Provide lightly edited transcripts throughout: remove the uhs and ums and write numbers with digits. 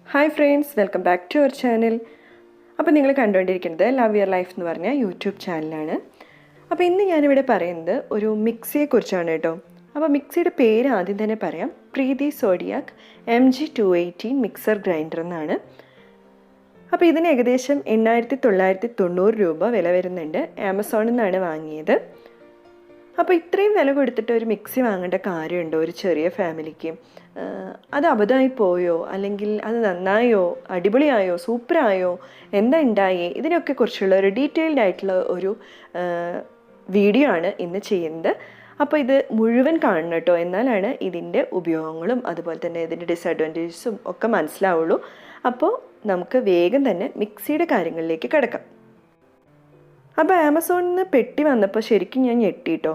Hi friends, welcome back to our channel. അപ്പോൾ നിങ്ങൾ കണ്ടുകൊണ്ടിരിക്കുന്നത് ലവ് യുവർ ലൈഫ് എന്ന് പറഞ്ഞ യൂട്യൂബ് ചാനലാണ്. അപ്പോൾ ഇന്ന് ഞാനിവിടെ പറയുന്നത് ഒരു മിക്സിയെക്കുറിച്ചാണ് കേട്ടോ. അപ്പോൾ മിക്സിയുടെ പേര് ആദ്യം തന്നെ പറയാം. പ്രീതി സോഡിയാക് MG218 മിക്സർ ഗ്രൈൻഡർ എന്നാണ്. അപ്പോൾ ഇതിന് ഏകദേശം 8,990 രൂപ വില വരുന്നുണ്ട്. ആമസോണിൽ നിന്നാണ് വാങ്ങിയത്. അപ്പോൾ ഇത്രയും വില കൊടുത്തിട്ട് ഒരു മിക്സി വാങ്ങേണ്ട കാര്യമുണ്ടോ ഒരു ചെറിയ ഫാമിലിക്ക്? അത് അബദ്ധമായി പോയോ, അല്ലെങ്കിൽ അത് നന്നായോ, അടിപൊളിയായോ, സൂപ്പറായോ, എന്താ ഉണ്ടായേ, ഇതിനൊക്കെ കുറിച്ചുള്ള ഒരു ഡീറ്റെയിൽഡ് ആയിട്ടുള്ള ഒരു വീഡിയോ ആണ് ഇന്ന് ചെയ്യുന്നത്. അപ്പോൾ ഇത് മുഴുവൻ കാണണം കേട്ടോ, എന്നാലാണ് ഇതിൻ്റെ ഉപയോഗങ്ങളും അതുപോലെ തന്നെ ഇതിൻ്റെ ഡിസഡ്വാൻറ്റേജസും ഒക്കെ മനസ്സിലാവുള്ളൂ. അപ്പോൾ നമുക്ക് വേഗം തന്നെ മിക്സിയുടെ കാര്യങ്ങളിലേക്ക് കിടക്കാം. അപ്പോൾ ആമസോണിൽ നിന്ന് പെട്ടി വന്നപ്പോൾ ശരിക്കും ഞാൻ ഞെട്ടിട്ടോ.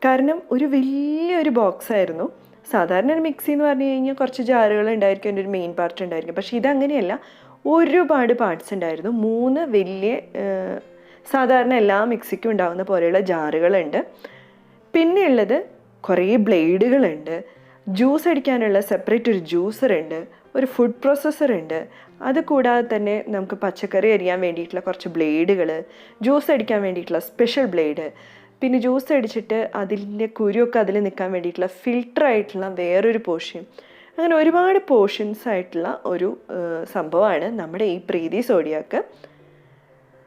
കാരണം ഒരു വലിയൊരു ബോക്സായിരുന്നു. സാധാരണ ഒരു മിക്സി എന്ന് പറഞ്ഞു കഴിഞ്ഞാൽ കുറച്ച് ജാറുകൾ ഉണ്ടായിരിക്കും, എൻ്റെ ഒരു മെയിൻ പാർട്ട് ഉണ്ടായിരിക്കും. പക്ഷേ ഇതങ്ങനെയല്ല, ഒരുപാട് പാർട്സ് ഉണ്ടായിരുന്നു. 3 വലിയ സാധാരണ എല്ലാ മിക്സിക്കും ഉണ്ടാകുന്ന പോലെയുള്ള ജാറുകളുണ്ട്. പിന്നെ ഉള്ളത് കുറേ ബ്ലേഡുകളുണ്ട്, ജ്യൂസ് അടിക്കാനുള്ള സെപ്പറേറ്റ് ഒരു ജ്യൂസറുണ്ട്, ഒരു ഫുഡ് പ്രോസസ്സറുണ്ട്. അതുകൂടാതെ തന്നെ നമുക്ക് പച്ചക്കറി അരിയാൻ വേണ്ടിയിട്ടുള്ള കുറച്ച് ബ്ലേഡുകൾ, ജ്യൂസ് അടിക്കാൻ വേണ്ടിയിട്ടുള്ള സ്പെഷ്യൽ ബ്ലേഡ്, പിന്നെ ജ്യൂസ് അടിച്ചിട്ട് അതിൻ്റെ കുരുവൊക്കെ അതിൽ നിൽക്കാൻ വേണ്ടിയിട്ടുള്ള ഫിൽട്ടറായിട്ടുള്ള വേറൊരു പോർഷൻ. അങ്ങനെ ഒരുപാട് പോർഷൻസ് ആയിട്ടുള്ള ഒരു സംഭവമാണ് നമ്മുടെ ഈ പ്രീതി സോഡിയാക്ക്.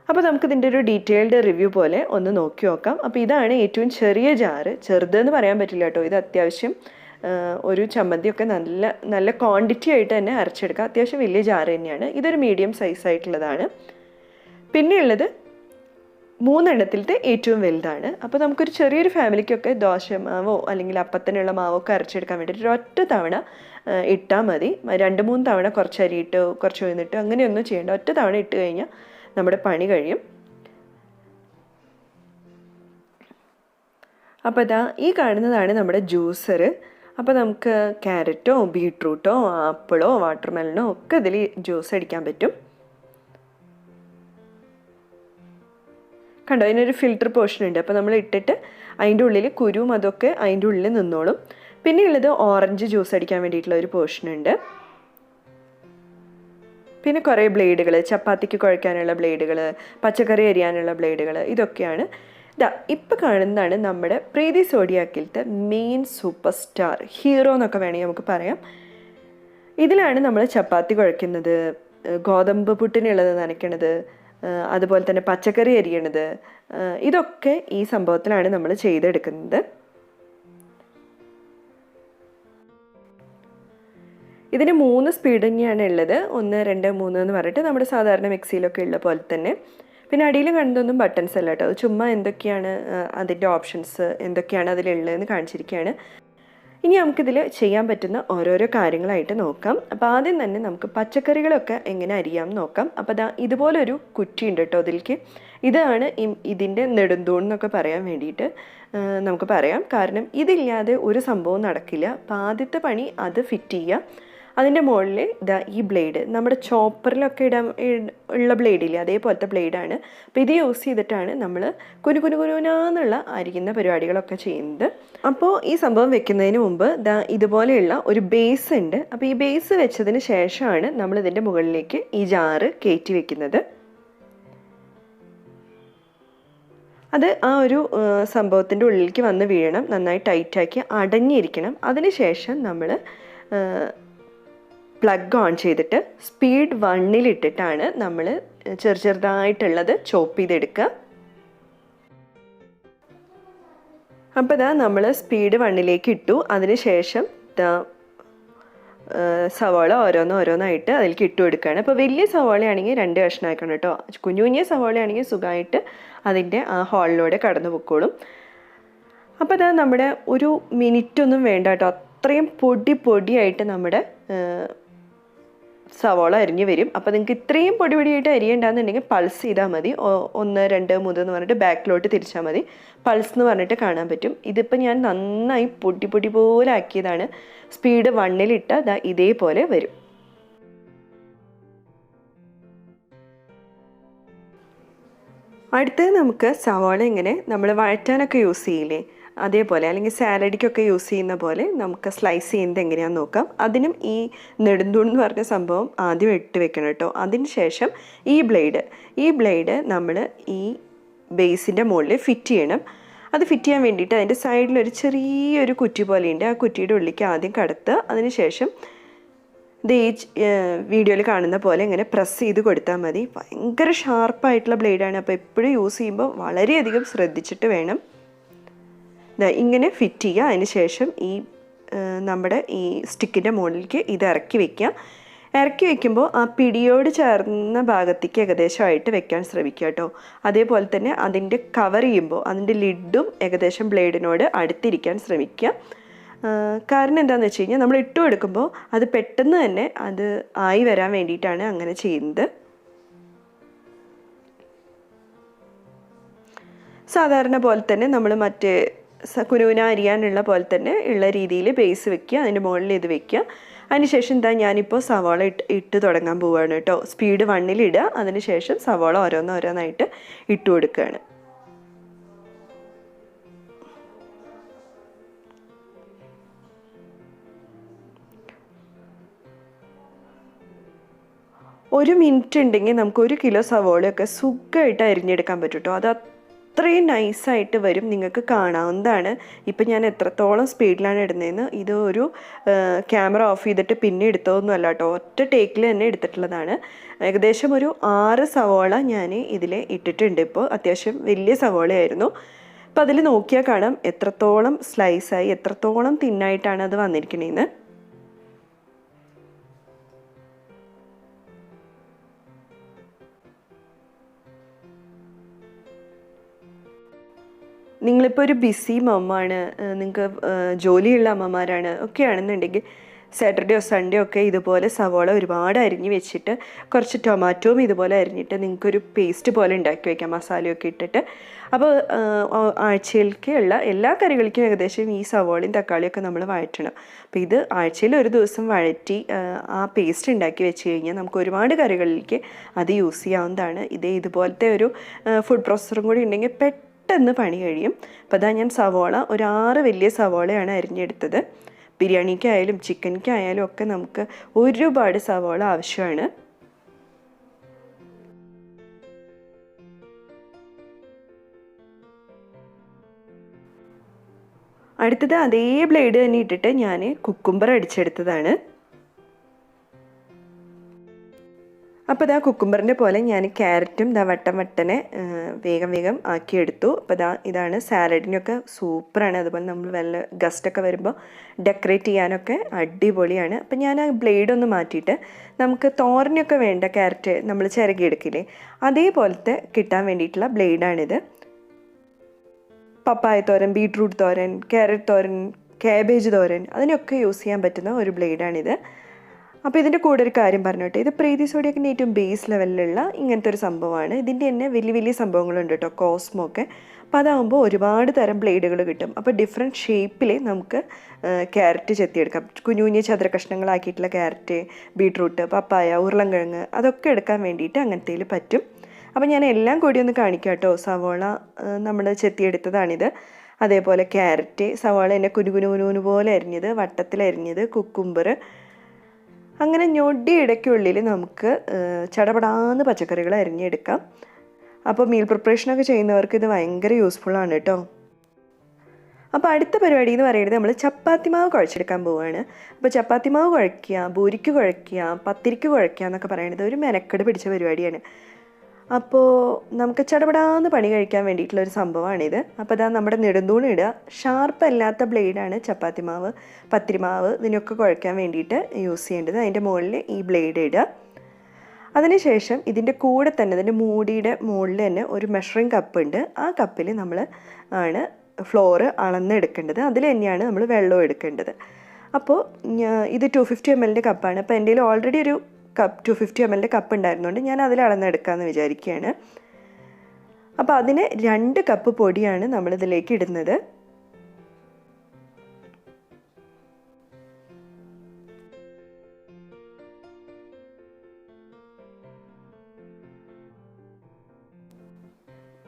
അപ്പോൾ നമുക്കിതിൻ്റെ ഒരു ഡീറ്റെയിൽഡ് റിവ്യൂ പോലെ ഒന്ന് നോക്കി നോക്കാം. അപ്പോൾ ഇതാണ് ഏറ്റവും ചെറിയ ജാറ്. ചെറുതെന്ന് പറയാൻ പറ്റില്ല കേട്ടോ, ഇത് അത്യാവശ്യം ഒരു ചമ്മന്തിയൊക്കെ നല്ല നല്ല ക്വാണ്ടിറ്റി ആയിട്ട് തന്നെ അരച്ചെടുക്കുക. അത്യാവശ്യം വലിയ ജാറ് തന്നെയാണ്. ഇതൊരു മീഡിയം സൈസായിട്ടുള്ളതാണ്. പിന്നെയുള്ളത് 3 എണ്ണത്തിലത്തെ ഏറ്റവും വലുതാണ്. അപ്പോൾ നമുക്കൊരു ചെറിയൊരു ഫാമിലിക്കൊക്കെ ദോശമാവോ അല്ലെങ്കിൽ അപ്പത്തിനുള്ള മാവോ ഒക്കെ അരച്ചെടുക്കാൻ വേണ്ടിയിട്ട് ഒറ്റ തവണ ഇട്ടാൽ മതി. 2-3 തവണ കുറച്ച് അരിയിട്ട് കുറച്ച് ഉഴുന്നിട്ട് അങ്ങനെയൊന്നും ചെയ്യേണ്ട. ഒറ്റ തവണ ഇട്ട് കഴിഞ്ഞാൽ നമ്മുടെ പണി കഴിയും. അപ്പോൾ ഇതാ ഈ കാണുന്നതാണ് നമ്മുടെ ജ്യൂസർ. അപ്പോൾ നമുക്ക് ക്യാരറ്റോ ബീട്രൂട്ടോ ആപ്പിളോ വാട്ടർമെലനോ ഒക്കെ ഇതിൽ ജ്യൂസ് അടിക്കാൻ പറ്റും. കണ്ടോ, അതിനൊരു ഫിൽറ്റർ പോർഷൻ ഉണ്ട്. അപ്പോൾ നമ്മൾ ഇട്ടിട്ട് അതിൻ്റെ ഉള്ളിൽ കുരുവും അതൊക്കെ അതിൻ്റെ ഉള്ളിൽ നിന്നോളും. പിന്നെ ഉള്ളത് ഓറഞ്ച് ജ്യൂസ് അടിക്കാൻ വേണ്ടിയിട്ടുള്ള ഒരു പോർഷൻ ഉണ്ട്. പിന്നെ കുറേ ബ്ലേഡുകൾ, ചപ്പാത്തിക്ക് കുഴയ്ക്കാനുള്ള ബ്ലേഡുകൾ, പച്ചക്കറി അരിയാനുള്ള ബ്ലേഡുകൾ, ഇതൊക്കെയാണ്. ഇപ്പം കാണുന്നതാണ് നമ്മുടെ പ്രീതി സോഡിയാക്കിലത്തെ മെയിൻ സൂപ്പർ സ്റ്റാർ, ഹീറോ എന്നൊക്കെ വേണമെങ്കിൽ നമുക്ക് പറയാം. ഇതിലാണ് നമ്മൾ ചപ്പാത്തി കുഴയ്ക്കുന്നത്, ഗോതമ്പ് പുട്ടിനുള്ളത് നനയ്ക്കണത്, അതുപോലെ തന്നെ പച്ചക്കറി അരിയണത്, ഇതൊക്കെ ഈ സംഭവത്തിലാണ് നമ്മൾ ചെയ്തെടുക്കുന്നത്. ഇതിന് 3 സ്പീഡ് തന്നെയാണ് ഉള്ളത്. 1, 2, 3 എന്ന് പറഞ്ഞിട്ട് നമ്മുടെ സാധാരണ മിക്സിയിലൊക്കെ ഉള്ള പോലെ തന്നെ. പിന്നെ അടിയിൽ കാണുന്നതൊന്നും ബട്ടൺസ് അല്ല കേട്ടോ, അത് ചുമ്മാ എന്തൊക്കെയാണ് അതിൻ്റെ ഓപ്ഷൻസ് എന്തൊക്കെയാണ് അതിലുള്ളതെന്ന് കാണിച്ചിരിക്കുകയാണ്. ഇനി നമുക്കിതിൽ ചെയ്യാൻ പറ്റുന്ന ഓരോരോ കാര്യങ്ങളായിട്ട് നോക്കാം. അപ്പോൾ ആദ്യം തന്നെ നമുക്ക് പച്ചക്കറികളൊക്കെ എങ്ങനെ അരിയാം നോക്കാം. അപ്പോൾ ഇതുപോലൊരു കുറ്റി ഉണ്ട് കേട്ടോ അതിലേക്ക്. ഇതാണ് ഇതിൻ്റെ നെടുന്തൂൺ എന്നൊക്കെ പറയാൻ വേണ്ടിയിട്ട് നമുക്ക് പറയാം. കാരണം ഇതില്ലാതെ ഒരു സംഭവം നടക്കില്ല. അപ്പോൾ ആദ്യത്തെ പണി അത് ഫിറ്റ് ചെയ്യുക. അതിൻ്റെ മുകളിൽ ഈ ബ്ലേഡ്, നമ്മുടെ ചോപ്പറിലൊക്കെ ഉള്ള ബ്ലേഡില്ലേ അതേപോലത്തെ ബ്ലേഡാണ്. അപ്പോൾ ഇത് യൂസ് ചെയ്തിട്ടാണ് നമ്മൾ കുനുകുനുകുനാന്നുള്ള അരിക്കുന്ന പരിപാടികളൊക്കെ ചെയ്യുന്നത്. അപ്പോൾ ഈ സംഭവം വെക്കുന്നതിന് മുമ്പ് ഇതുപോലെയുള്ള ഒരു ബേസ് ഉണ്ട്. അപ്പോൾ ഈ ബേസ് വെച്ചതിന് ശേഷമാണ് നമ്മൾ ഇതിൻ്റെ മുകളിലേക്ക് ഈ ജാറ് കയറ്റി വെക്കുന്നത്. അത് ആ ഒരു സംഭവത്തിൻ്റെ ഉള്ളിലേക്ക് വന്ന് വീഴണം, നന്നായി ടൈറ്റാക്കി അടങ്ങിയിരിക്കണം. അതിന് ശേഷം നമ്മൾ പ്ലഗ് ഓൺ ചെയ്തിട്ട് സ്പീഡ് 1-ലിട്ടിട്ടാണ് നമ്മൾ ചെറുതായിട്ടുള്ളത് ചോപ്പ് ചെയ്തെടുക്കുക. അപ്പോൾ നമ്മൾ സ്പീഡ് 1-ലേക്ക് ഇട്ടു. അതിന് ശേഷം സവാള ഓരോന്നായിട്ട് അതിലേക്ക് ഇട്ട് കൊടുക്കുകയാണ്. അപ്പോൾ വലിയ സവാളയാണെങ്കിൽ 2 കഷ്ണമാക്കണം കേട്ടോ. കുഞ്ഞു സവാളയാണെങ്കിൽ സുഖമായിട്ട് അതിൻ്റെ ആ ഹോളിലൂടെ കടന്നു പൊക്കോളും. അപ്പോൾ നമ്മുടെ ഒരു മിനിറ്റൊന്നും വേണ്ട കേട്ടോ, അത്രയും പൊടിയായിട്ട് നമ്മുടെ സവാള അരിഞ്ഞ് വരും. അപ്പോൾ നിങ്ങൾക്ക് ഇത്രയും പൊടിയായിട്ട് അരിയണ്ടെന്നുണ്ടെങ്കിൽ പൾസ് ചെയ്താൽ മതി. 1, 2, 3 എന്ന് പറഞ്ഞിട്ട് ബാക്കിലോട്ട് തിരിച്ചാൽ മതി. പൾസ് എന്ന് പറഞ്ഞിട്ട് കാണാൻ പറ്റും. ഇതിപ്പോൾ ഞാൻ നന്നായി പൊടി പോലെ ആക്കിയതാണ്. സ്പീഡ് 1-ലിട്ടാൽ ഇതേപോലെ വരും. അടുത്തത് നമുക്ക് സവാള ഇങ്ങനെ നമ്മൾ വഴറ്റാനൊക്കെ യൂസ് ചെയ്യില്ലേ, അതേപോലെ അല്ലെങ്കിൽ സാലഡിക്കൊക്കെ യൂസ് ചെയ്യുന്ന പോലെ നമുക്ക് സ്ലൈസ് ചെയ്യുന്നത് എങ്ങനെയാണെന്ന് നോക്കാം. അതിനും ഈ നെടുന്തൂൺ എന്ന് പറഞ്ഞ സംഭവം ആദ്യം ഇട്ട് വെക്കണം കേട്ടോ. അതിന് ശേഷം ഈ ബ്ലേഡ് നമ്മൾ ഈ ബേസിൻ്റെ മുകളിൽ ഫിറ്റ് ചെയ്യണം. അത് ഫിറ്റ് ചെയ്യാൻ വേണ്ടിയിട്ട് അതിൻ്റെ സൈഡിലൊരു ചെറിയൊരു കുറ്റി പോലെയുണ്ട്. ആ കുറ്റിയുടെ ഉള്ളിലേക്ക് ആദ്യം കടത്തുക. അതിന് ശേഷം ഇത് ഈ വീഡിയോയിൽ കാണുന്ന പോലെ ഇങ്ങനെ പ്രസ് ചെയ്ത് കൊടുത്താൽ മതി. ഭയങ്കര ഷാർപ്പായിട്ടുള്ള ബ്ലേഡാണ്. അപ്പോൾ എപ്പോഴും യൂസ് ചെയ്യുമ്പോൾ വളരെയധികം ശ്രദ്ധിച്ചിട്ട് വേണം. ഇങ്ങനെ ഫിറ്റ് ചെയ്യുക. അതിന് ശേഷം നമ്മുടെ ഈ സ്റ്റിക്കിൻ്റെ മുകളിലേക്ക് ഇത് ഇറക്കി വയ്ക്കുക. ഇറക്കി വയ്ക്കുമ്പോൾ ആ പിടിയോട് ചേർന്ന ഭാഗത്തേക്ക് ഏകദേശമായിട്ട് വെക്കാൻ ശ്രമിക്കുക കേട്ടോ. അതേപോലെ തന്നെ അതിൻ്റെ കവർ ചെയ്യുമ്പോൾ അതിൻ്റെ ലിഡും ഏകദേശം ബ്ലേഡിനോട് അടുത്തിരിക്കാൻ ശ്രമിക്കുക. കാരണം എന്താണെന്ന് വെച്ച് കഴിഞ്ഞാൽ നമ്മൾ ഇട്ട് കൊടുക്കുമ്പോൾ അത് പെട്ടെന്ന് തന്നെ അത് ആയി വരാൻ വേണ്ടിയിട്ടാണ് അങ്ങനെ ചെയ്യുന്നത്. സാധാരണ പോലെ തന്നെ നമ്മൾ മറ്റേ കുനുകുന അരിയാനുള്ള പോലെ തന്നെ ഉള്ള രീതിയിൽ ബേസ് വെക്കുക. അതിൻ്റെ മുകളിൽ ഇത് വെക്കുക. അതിനുശേഷം ഞാനിപ്പോൾ സവാള ഇട്ട് തുടങ്ങാൻ പോവുകയാണ് കേട്ടോ. സ്പീഡ് 1 ഇടുക. അതിനുശേഷം സവാള ഓരോന്നോരോന്നായിട്ട് ഇട്ട് കൊടുക്കുകയാണ്. ഒരു മിനിറ്റ് ഉണ്ടെങ്കിൽ നമുക്ക് 1 കിലോ സവോളയൊക്കെ സുഖമായിട്ട് അരിഞ്ഞെടുക്കാൻ പറ്റും കേട്ടോ. അത് അത്രയും നൈസായിട്ട് വരും. നിങ്ങൾക്ക് കാണാവുന്നതാണ് ഇപ്പം ഞാൻ എത്രത്തോളം സ്പീഡിലാണ് ഇടുന്നതെന്ന്. ഇത് ഒരു ക്യാമറ ഓഫ് ചെയ്തിട്ട് പിന്നെ എടുത്തതൊന്നുമല്ല കേട്ടോ. ഒറ്റ ടേക്കിൽ തന്നെ എടുത്തിട്ടുള്ളതാണ്. ഏകദേശം ഒരു 6 സവോള ഞാൻ ഇതിൽ ഇട്ടിട്ടുണ്ട്. ഇപ്പോൾ അത്യാവശ്യം വലിയ സവോളയായിരുന്നു. അപ്പം അതിൽ നോക്കിയാൽ കാണാം എത്രത്തോളം സ്ലൈസായി, എത്രത്തോളം തിന്നായിട്ടാണ് അത് വന്നിരിക്കണേന്ന്. നിങ്ങളിപ്പോൾ ഒരു ബിസി മമ്മാണ്, നിങ്ങൾക്ക് ജോലിയുള്ള അമ്മമാരാണ് ഒക്കെയാണെന്നുണ്ടെങ്കിൽ സാറ്റർഡേയോ സൺഡേ ഒക്കെ ഇതുപോലെ സവോള ഒരുപാട് അരിഞ്ഞ് വെച്ചിട്ട് കുറച്ച് ടൊമാറ്റോയും ഇതുപോലെ അരിഞ്ഞിട്ട് നിങ്ങൾക്കൊരു പേസ്റ്റ് പോലെ ഉണ്ടാക്കി വയ്ക്കാം, മസാലയൊക്കെ ഇട്ടിട്ട്. അപ്പോൾ ആഴ്ചയിലേക്ക് ഉള്ള എല്ലാ കറികൾക്കും ഏകദേശം ഈ സവോളയും തക്കാളിയൊക്കെ നമ്മൾ വഴറ്റണം. അപ്പോൾ ഇത് ആഴ്ചയിൽ ഒരു ദിവസം വഴറ്റി ആ പേസ്റ്റ് ഉണ്ടാക്കി വെച്ച് കഴിഞ്ഞാൽ നമുക്ക് ഒരുപാട് കറികളിലേക്ക് അത് യൂസ് ചെയ്യാവുന്നതാണ്. ഇതുപോലത്തെ ഒരു ഫുഡ് പ്രോസസ്സറും കൂടി ഉണ്ടെങ്കിൽ പെട്ടെന്ന് പണി കഴിയും. അപ്പോൾ അതാ ഞാൻ സവോള ഒരു 6 വലിയ സവോളയാണ് അരിഞ്ഞെടുത്തത്. ബിരിയാണിക്കായാലും ചിക്കനിക്കായാലും ഒക്കെ നമുക്ക് ഒരുപാട് സവോള ആവശ്യമാണ്. അടുത്തത് അതേ ബ്ലേഡ് തന്നെ ഇട്ടിട്ട് ഞാൻ കുക്കുംബർ അടിച്ചെടുത്തതാണ്. അപ്പോൾ ഇതാ കുക്കുംബറിൻ്റെ പോലെ ഞാൻ ക്യാരറ്റും വട്ടനെ വേഗം ആക്കിയെടുത്തു. അപ്പോൾ ഇതാണ് സാലഡിനൊക്കെ സൂപ്പറാണ്. അതുപോലെ നമ്മൾ വല്ല ഗസ്റ്റൊക്കെ വരുമ്പോൾ ഡെക്കറേറ്റ് ചെയ്യാനൊക്കെ അടിപൊളിയാണ്. അപ്പോൾ ഞാൻ ആ ബ്ലേഡൊന്ന് മാറ്റിയിട്ട് നമുക്ക് തോരനൊക്കെ വേണ്ട ക്യാരറ്റ് നമ്മൾ ചിരകിയെടുക്കില്ലേ, അതേപോലത്തെ കിട്ടാൻ വേണ്ടിയിട്ടുള്ള ബ്ലേഡാണിത്. പപ്പായ തോരൻ, ബീട്രൂട്ട് തോരൻ, ക്യാരറ്റ് തോരൻ, കാബേജ് തോരൻ അതിനൊക്കെ യൂസ് ചെയ്യാൻ പറ്റുന്ന ഒരു ബ്ലേഡാണിത്. അപ്പോൾ ഇതിൻ്റെ കൂടെ ഒരു കാര്യം പറഞ്ഞോട്ടെ, ഇത് പ്രീതി സോഡിയാക്കിൻ്റെ ഏറ്റവും ബേസ് ലെവലിലുള്ള ഇങ്ങനത്തെ ഒരു സംഭവമാണ്. ഇതിൻ്റെ തന്നെ വലിയ സംഭവങ്ങളുണ്ട് കേട്ടോ, കോസ്മോ ഒക്കെ. അപ്പോൾ അതാകുമ്പോൾ ഒരുപാട് തരം ബ്ലേഡുകൾ കിട്ടും. അപ്പോൾ ഡിഫറെൻറ്റ് ഷേപ്പിൽ നമുക്ക് ക്യാരറ്റ് ചെത്തിയെടുക്കാം. കുഞ്ഞു ചതുര കഷ്ണങ്ങളാക്കിയിട്ടുള്ള ക്യാരറ്റ്, ബീട്രൂട്ട്, പപ്പായ, ഉരുളൻകിഴങ്ങ് അതൊക്കെ എടുക്കാൻ വേണ്ടിയിട്ട് അങ്ങനത്തേൽ പറ്റും. അപ്പോൾ ഞാൻ എല്ലാം കൂടി ഒന്ന് കാണിക്കാം കേട്ടോ. സവോള നമ്മൾ ചെത്തിയെടുത്തതാണിത്. അതേപോലെ ക്യാരറ്റ്, സവോള തന്നെ കുനുകുനു പോലെ അരിഞ്ഞത്, വട്ടത്തിലരിഞ്ഞത്, കുക്കുംബർ, അങ്ങനെ ഞൊടി ഇടയ്ക്കുള്ളിൽ നമുക്ക് ചടപടാന്ന് പച്ചക്കറികൾ അരിഞ്ഞെടുക്കാം. അപ്പോൾ മീൽ പ്രിപ്പറേഷനൊക്കെ ചെയ്യുന്നവർക്ക് ഇത് ഭയങ്കര യൂസ്ഫുള്ളാണ് കേട്ടോ. അപ്പോൾ അടുത്ത പരിപാടി എന്ന് പറയുന്നത് നമ്മൾ ചപ്പാത്തി മാവ് കുഴച്ചെടുക്കാൻ പോവുകയാണ്. അപ്പോൾ ചപ്പാത്തി മാവ് കുഴയ്ക്കുക, പൂരിക്ക് കുഴയ്ക്കുക, പത്തിരിക്ക് കുഴയ്ക്കുക എന്നൊക്കെ പറയുന്നത് ഒരു മെനക്കെട് പിടിച്ച പരിപാടിയാണ്. അപ്പോൾ നമുക്ക് ചടപടാന്ന് പണി കഴിക്കാൻ വേണ്ടിയിട്ടുള്ളൊരു സംഭവമാണിത്. അപ്പോൾ ഇതാ നമ്മുടെ നെടുന്തൂണ് ഇടുക. ഷാർപ്പ് അല്ലാത്ത ബ്ലേഡാണ് ചപ്പാത്തി മാവ്, പത്തിരി മാവ് ഇതിനൊക്കെ കുഴയ്ക്കാൻ വേണ്ടിയിട്ട് യൂസ് ചെയ്യേണ്ടത്. അതിൻ്റെ മുകളിൽ ഈ ബ്ലേഡ് ഇടുക. അതിനുശേഷം ഇതിൻ്റെ കൂടെ തന്നെ ഇതിൻ്റെ മൂടിയുടെ മുകളിൽ തന്നെ ഒരു മെഷറിംഗ് കപ്പ് ഉണ്ട്. ആ കപ്പിൽ നമ്മൾ ആണ് ഫ്ലോറ് അളന്നെടുക്കേണ്ടത്. അതിൽ തന്നെയാണ് നമ്മൾ വെള്ളം എടുക്കേണ്ടത്. അപ്പോൾ ഇത് 250 ml കപ്പാണ്. അപ്പോൾ എൻ്റെ കയ്യിൽ ഓൾറെഡി ഒരു 250 ml കപ്പ് ഉണ്ടായിരുന്നുകൊണ്ട് ഞാൻ അതിൽ അളന്നെടുക്കാമെന്ന് വിചാരിക്കുകയാണ്. അപ്പോൾ അതിന് 2 കപ്പ് പൊടിയാണ് നമ്മളിതിലേക്ക് ഇടുന്നത്.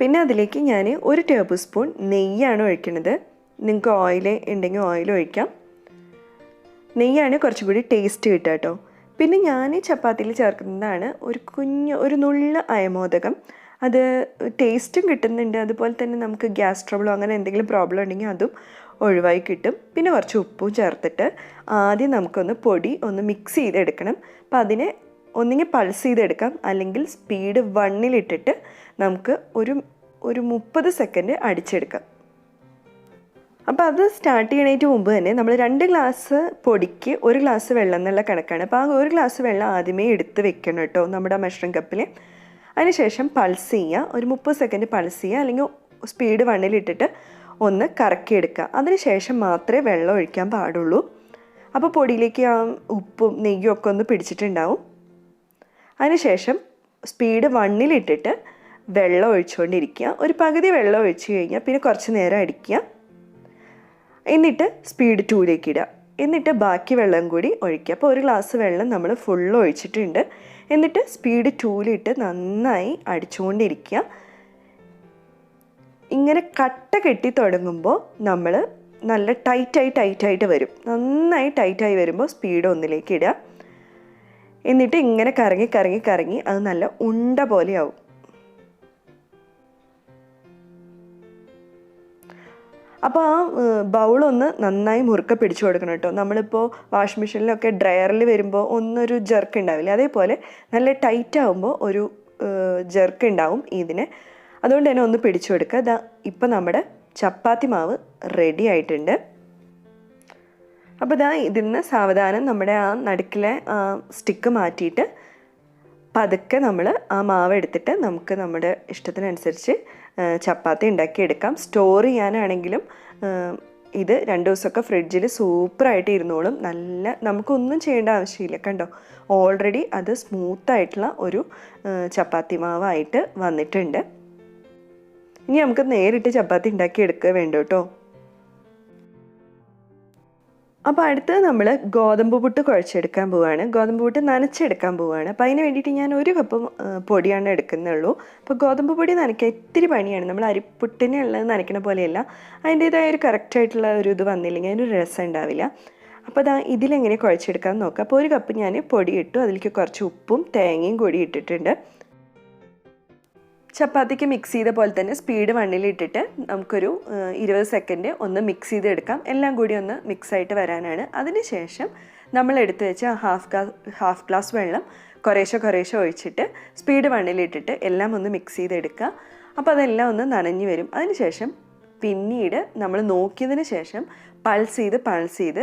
പിന്നെ അതിലേക്ക് ഞാൻ 1 ടേബിൾ സ്പൂൺ നെയ്യാണ് ഒഴിക്കുന്നത്. നിങ്ങൾക്ക് ഓയിൽ ഉണ്ടെങ്കിൽ ഓയിൽ ഒഴിക്കാം. നെയ്യാണ് കുറച്ചും കൂടി ടേസ്റ്റ് കിട്ടുക കേട്ടോ. പിന്നെ ഞാൻ ചപ്പാത്തിയിൽ ചേർക്കുന്നതാണ് ഒരു നുള്ള അയമോദകം. അത് ടേസ്റ്റും കിട്ടുന്നുണ്ട്, അതുപോലെ തന്നെ നമുക്ക് ഗ്യാസ് ട്രബിളോ അങ്ങനെ എന്തെങ്കിലും പ്രോബ്ലം ഉണ്ടെങ്കിൽ അതും ഒഴിവായി കിട്ടും. പിന്നെ കുറച്ച് ഉപ്പും ചേർത്തിട്ട് ആദ്യം നമുക്കൊന്ന് പൊടി ഒന്ന് മിക്സ് ചെയ്തെടുക്കണം. അപ്പോൾ അതിനെ ഒന്നുകിൽ പൾസ് ചെയ്തെടുക്കാം, അല്ലെങ്കിൽ സ്പീഡ് 1-ലിട്ടിട്ട് നമുക്ക് ഒരു 30 സെക്കൻഡ് അടിച്ചെടുക്കാം. അപ്പോൾ അത് സ്റ്റാർട്ട് ചെയ്യണേറ്റ് മുമ്പ് തന്നെ നമ്മൾ 2 ഗ്ലാസ് പൊടിക്ക് 1 ഗ്ലാസ് വെള്ളം എന്നുള്ള കണക്കാണ്. അപ്പോൾ ആ 1 ഗ്ലാസ് വെള്ളം ആദ്യമേ എടുത്ത് വെക്കണം കേട്ടോ നമ്മുടെ മെഷറിംഗ് കപ്പിൽ. അതിനുശേഷം പൾസ് ചെയ്യുക, ഒരു 30 സെക്കൻഡ് പൾസ് ചെയ്യുക, അല്ലെങ്കിൽ സ്പീഡ് 1-ലിട്ടിട്ട് ഒന്ന് കറക്കിയെടുക്കുക. അതിനുശേഷം മാത്രമേ വെള്ളം ഒഴിക്കാൻ പാടുള്ളൂ. അപ്പോൾ പൊടിയിലേക്ക് ആ ഉപ്പും നെയ്യും ഒക്കെ ഒന്ന് പിടിച്ചിട്ടുണ്ടാവും. അതിനുശേഷം സ്പീഡ് 1-ലിട്ടിട്ട് വെള്ളം ഒഴിച്ചുകൊണ്ടിരിക്കുക. ഒരു പകുതി വെള്ളം ഒഴിച്ച് കഴിഞ്ഞാൽ പിന്നെ കുറച്ച് നേരം അടിക്കുക. എന്നിട്ട് സ്പീഡ് 2-ലേക്ക് ഇടുക. എന്നിട്ട് ബാക്കി വെള്ളം കൂടി ഒഴിക്കുക. അപ്പോൾ 1 ഗ്ലാസ് വെള്ളം നമ്മൾ ഫുള്ള് ഒഴിച്ചിട്ടുണ്ട്. എന്നിട്ട് സ്പീഡ് 2-ലിട്ട് നന്നായി അടിച്ചുകൊണ്ടിരിക്കുക. ഇങ്ങനെ കട്ട കെട്ടി തുടങ്ങുമ്പോൾ നമ്മൾ നല്ല ടൈറ്റായിട്ട് വരും. നന്നായി ടൈറ്റായി വരുമ്പോൾ സ്പീഡ് 1-ലേക്ക് ഇടുക. എന്നിട്ട് ഇങ്ങനെ കറങ്ങി അത് നല്ല ഉണ്ട പോലെയാവും. അപ്പോൾ ആ ബൗളൊന്ന് നന്നായി മുറുക്ക പിടിച്ചു കൊടുക്കണം കേട്ടോ. നമ്മളിപ്പോൾ വാഷിംഗ് മെഷീനിലൊക്കെ ഡ്രയറിൽ വരുമ്പോൾ ഒന്നൊരു ജെർക്ക് ഉണ്ടാവില്ല, അതേപോലെ നല്ല ടൈറ്റ് ആകുമ്പോൾ ഒരു ജെർക്ക് ഉണ്ടാവും ഇതിന്. അതുകൊണ്ട് തന്നെ ഒന്ന് പിടിച്ചു കൊടുക്കുക. ഇപ്പം നമ്മുടെ ചപ്പാത്തി മാവ് റെഡി ആയിട്ടുണ്ട്. അപ്പോൾ ഇതിൽ നിന്ന് സാവധാനം നമ്മുടെ ആ നടുക്കിലെ സ്റ്റിക്ക് മാറ്റിയിട്ട് പതുക്കെ നമ്മൾ ആ മാവ് എടുത്തിട്ട് നമുക്ക് നമ്മുടെ ഇഷ്ടത്തിനനുസരിച്ച് ചപ്പാത്തി ഉണ്ടാക്കിയെടുക്കാം. സ്റ്റോർ ചെയ്യാനാണെങ്കിലും ഇത് 2 ദിവസമൊക്കെ ഫ്രിഡ്ജിൽ സൂപ്പറായിട്ട് ഇരുന്നോളും. നമുക്കൊന്നും ചെയ്യേണ്ട ആവശ്യമില്ല. കണ്ടോ, ഓൾറെഡി അത് സ്മൂത്തായിട്ടുള്ള ഒരു ചപ്പാത്തി മാവായിട്ട് വന്നിട്ടുണ്ട്. ഇനി നമുക്ക് നേരിട്ട് ചപ്പാത്തി ഉണ്ടാക്കിയെടുക്കുക വേണ്ട കേട്ടോ. അപ്പോൾ അടുത്തത് നമ്മൾ ഗോതമ്പ് പുട്ട് കുഴച്ചെടുക്കാൻ പോവുകയാണ്. ഗോതമ്പ് പുട്ട് നനച്ചെടുക്കാൻ പോവുകയാണ്. അപ്പോൾ അതിന് വേണ്ടിയിട്ട് ഞാൻ 1 കപ്പ് പൊടിയാണ് എടുക്കുന്നുള്ളൂ. അപ്പോൾ ഗോതമ്പ് പൊടി നനയ്ക്കാൻ ഇത്തിരി പണിയാണ്. നമ്മൾ അരിപ്പുട്ടിനെ ഉള്ളത് നനയ്ക്കണ പോലെയല്ല. അതിൻ്റേതായ ഒരു കറക്റ്റായിട്ടുള്ള ഒരു ഇത് വന്നില്ലെങ്കിൽ അതിനൊരു രസം ഉണ്ടാവില്ല. അപ്പോൾ ഇതിലെങ്ങനെ കുഴച്ചെടുക്കാമെന്ന് നോക്കാം. അപ്പോൾ 1 കപ്പ് ഞാൻ പൊടി ഇട്ടു. അതിലേക്ക് കുറച്ച് ഉപ്പും തേങ്ങയും കൂടി ഇട്ടിട്ടുണ്ട്. ചപ്പാത്തിക്ക് മിക്സ് ചെയ്ത പോലെ തന്നെ സ്പീഡ് 1-ലിട്ടിട്ട് നമുക്കൊരു 20 സെക്കൻഡ് ഒന്ന് മിക്സ് ചെയ്തെടുക്കാം. എല്ലാം കൂടി ഒന്ന് മിക്സായിട്ട് വരാനാണ്. അതിനുശേഷം നമ്മൾ എടുത്തു വെച്ച ഹാഫ് ഗ്ലാസ് വെള്ളം കുറേശ്ശെ ഒഴിച്ചിട്ട് സ്പീഡ് 1-ലിട്ടിട്ട് എല്ലാം ഒന്ന് മിക്സ് ചെയ്തെടുക്കുക. അപ്പോൾ അതെല്ലാം ഒന്ന് നനഞ്ഞു വരും. അതിനുശേഷം പിന്നീട് നമ്മൾ നോക്കിയതിന് ശേഷം പൾസ് ചെയ്ത്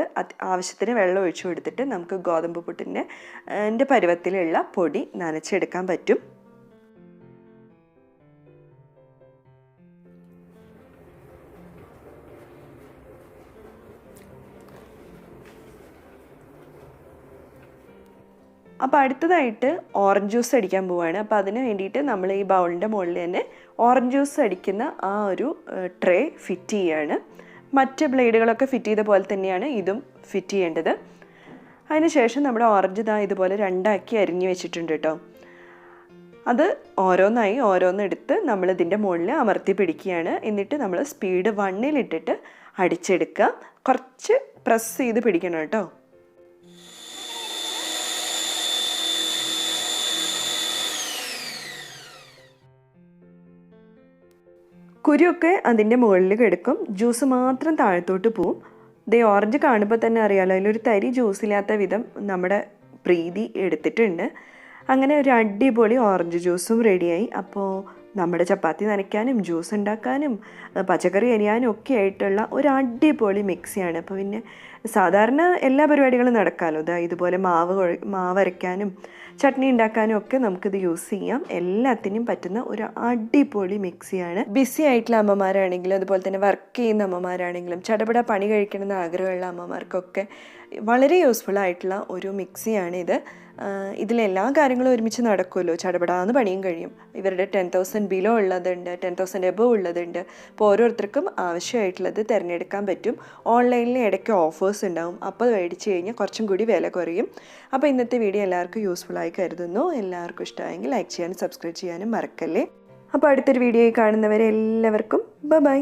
ആവശ്യത്തിന് വെള്ളം ഒഴിച്ചു കൊടുത്തിട്ട് നമുക്ക് ഗോതമ്പ് പുട്ടിൻ്റെ പരുവത്തിലുള്ള പൊടി നനച്ചെടുക്കാൻ പറ്റും. അപ്പോൾ അടുത്തതായിട്ട് ഓറഞ്ച് ജ്യൂസ് അടിക്കാൻ പോവുകയാണ്. അപ്പോൾ അതിന് വേണ്ടിയിട്ട് നമ്മൾ ഈ ബൗളിൻ്റെ മുകളിൽ തന്നെ ഓറഞ്ച് ജ്യൂസ് അടിക്കുന്ന ആ ഒരു ട്രേ ഫിറ്റ് ചെയ്യുകയാണ്. മറ്റ് ബ്ലേഡുകളൊക്കെ ഫിറ്റ് ചെയ്ത പോലെ തന്നെയാണ് ഇതും ഫിറ്റ് ചെയ്യേണ്ടത്. അതിനുശേഷം നമ്മുടെ ഓറഞ്ച് ഇതുപോലെ 2ആക്കി അരിഞ്ഞു വെച്ചിട്ടുണ്ട് കേട്ടോ. അത് ഓരോന്നെടുത്ത് നമ്മളിതിൻ്റെ മുകളിൽ അമർത്തി പിടിക്കുകയാണ്. എന്നിട്ട് നമ്മൾ സ്പീഡ് 1-ലിട്ടിട്ട് അടിച്ചെടുക്കുക. കുറച്ച് പ്രസ് ചെയ്ത് പിടിക്കണം കേട്ടോ. കുരുവൊക്കെ അതിൻ്റെ മുകളിൽ കിടക്കും, ജ്യൂസ് മാത്രം താഴത്തോട്ട് പോവും. ഓറഞ്ച് കാണുമ്പോൾ തന്നെ അറിയാമല്ലോ, അതിലൊരു തരി ജ്യൂസില്ലാത്ത വിധം നമ്മുടെ പ്രീതി എടുത്തിട്ടുണ്ട്. അങ്ങനെ ഒരു അടിപൊളി ഓറഞ്ച് ജ്യൂസും റെഡിയായി. അപ്പോൾ നമ്മുടെ ചപ്പാത്തി നനയ്ക്കാനും ജ്യൂസ് ഉണ്ടാക്കാനും പച്ചക്കറി അരിയാനും ഒക്കെ ആയിട്ടുള്ള ഒരു അടിപൊളി മിക്സിയാണ്. അപ്പോൾ പിന്നെ സാധാരണ എല്ലാ പരിപാടികളും നടക്കാമല്ലോ. ഇതുപോലെ മാവ് അരയ്ക്കാനും ചട്നി ഉണ്ടാക്കാനും ഒക്കെ നമുക്കിത് യൂസ് ചെയ്യാം. എല്ലാത്തിനും പറ്റുന്ന ഒരു അടിപൊളി മിക്സിയാണ്. ബിസി ആയിട്ടുള്ള അമ്മമാരാണെങ്കിലും അതുപോലെ തന്നെ വർക്ക് ചെയ്യുന്ന അമ്മമാരാണെങ്കിലും ചടപട പണി കഴിക്കണമെന്ന് ആഗ്രഹമുള്ള അമ്മമാർക്കൊക്കെ വളരെ യൂസ്ഫുൾ ആയിട്ടുള്ള ഒരു മിക്സിയാണിത്. ഇതിലെല്ലാ കാര്യങ്ങളും ഒരുമിച്ച് നടക്കുമല്ലോ, ചടപടാന്ന് പണിയും കഴിയും. ഇവരുടെ 10,000 ബിലോ ഉള്ളതുണ്ട്, 10,000 എബോ ഉള്ളതുണ്ട്. അപ്പോൾ ഓരോരുത്തർക്കും ആവശ്യമായിട്ടുള്ളത് തിരഞ്ഞെടുക്കാൻ പറ്റും. ഓൺലൈനിൽ ഇടയ്ക്ക് ഓഫേഴ്സ് ഉണ്ടാവും, അപ്പോൾ മേടിച്ച് കഴിഞ്ഞാൽ കുറച്ചും കൂടി വില കുറയും. അപ്പോൾ ഇന്നത്തെ വീഡിയോ എല്ലാവർക്കും യൂസ്ഫുള്ളായി കരുതുന്നു. എല്ലാവർക്കും ഇഷ്ടമായെങ്കിൽ ലൈക്ക് ചെയ്യാനും സബ്സ്ക്രൈബ് ചെയ്യാനും മറക്കല്ലേ. അപ്പോൾ അടുത്തൊരു വീഡിയോയിൽ കാണുന്നവരെ എല്ലാവർക്കും ബൈ.